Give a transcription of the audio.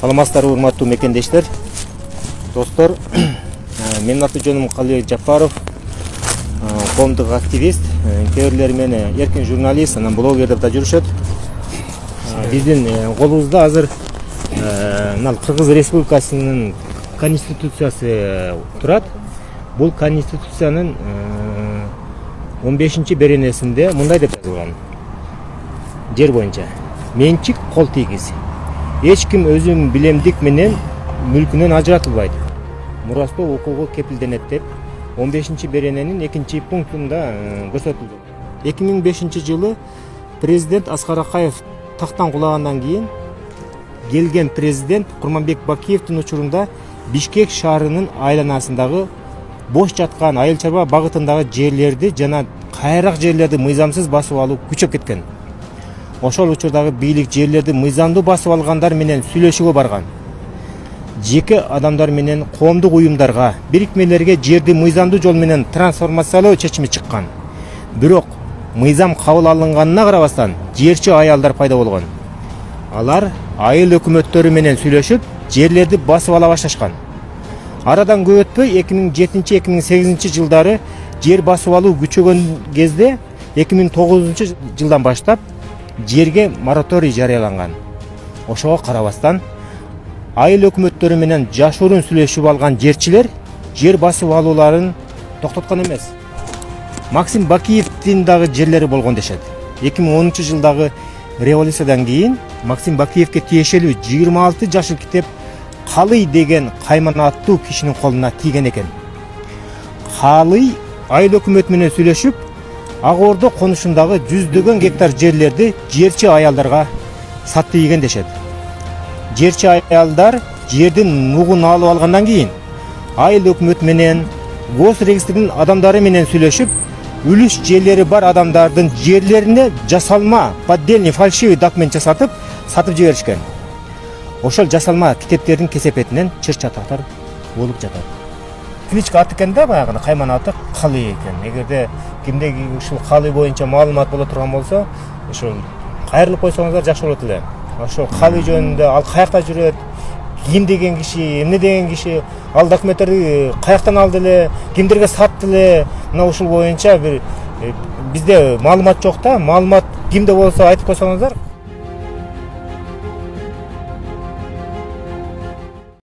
Саламатсыздарбы, урматтуу мекендештер, достор. Менин аты жөнүм Калыбек Жапаров, коомдук активист, кээ бирлери мени эркин журналист, анан блогер деп да жүрүшөт. Биздин колубузда азыр Кыргыз Республикасынын конституциясы турат. Бул конституциянын 15-беренесинде мындай деп жазылган: жер боюнча менчик кол тийгиз. Эч ким өзүнүн билемдик менен мүлкүнөн ажыратылбайт. Мурастоо укугу кепилденет деп 15-берененин 2-пунктунда көрсөтүлдү. 2005-жылы президент Аскар Акаев тактан кулагандан кийин келген президент Курманбек Бакиевдин учурунда Бишкек шаарынын айланасындагы бош жаткан айыл чарба багытындагы жерлерди жана кайрак жерлерди мыйзамсыз басып алуу күчөп кеткен. Ошол учурдагы бийлик жерлерди мыйзамдуу басып алгандар менен сүйлөшүүгө барган. Жеке адамдар менен коомдук уюмдарга, бирикмелерге жерди мыйзамдуу жол менен трансформациялоо чечими чыккан. Бирок мыйзам кабыл алынганына карабастан жерчи аялдар пайда болгон. Алар айыл өкмөттөрү менен сүйлөшүп, жерлерди басып ала башташкан. Арадан көп өтпөй 2007-2008 жылдары жер басып алуу күчөгөн кезде 2009 жылдан баштап жерге мораторий жарыяланган. Ошого карабастан айыл өкмөттөрү менен жашыруун сүйлөшүп алган жерчилер жер басып алууларын токтоткон эмес. Максим Бакиевдин дагы жерлери болгон дешет. 2010 жылдагы революциядан кийин Максим Бакиевке тиешелүү 26 жашыл китеп Калый деген кайман аттуу кишинин колуна тийген экен. Калый айыл өкмөт менен сүйлөшүп, Ак Ордо конушундагы жүздөгөн гектар жерлерди жерчи аялдарга сатты деген дешет. Жерчи аялдар жердин нугун алып алгандан кийин айыл өкмөт менен гос регистринин адамдары менен сүйлөшүп, үлүш жерлери бар адамдардын жерлерине жасалма, поддельный, фальшивый документ жасатып, сатып жиберишкен. Ошол жасалма китептердин кесепетинен чыр-чатактар болуп жатат. Кличка аты экен да, баягы кайман аты Калый экен. Эгерде кимде ушул Калый боюнча маалымат боло турган болсо, ошол кайрылып койсоңуздар жакшы болот эле. Ошол Калый жөнүндө ал каякта жүрөт, ким деген киши, эмне деген киши, ал документтерди каяктан алды эле, кимдерге сатты эле, мына ушул боюнча бир бизде маалымат жок да, маалымат кимде болсо айтып койсоңуздар.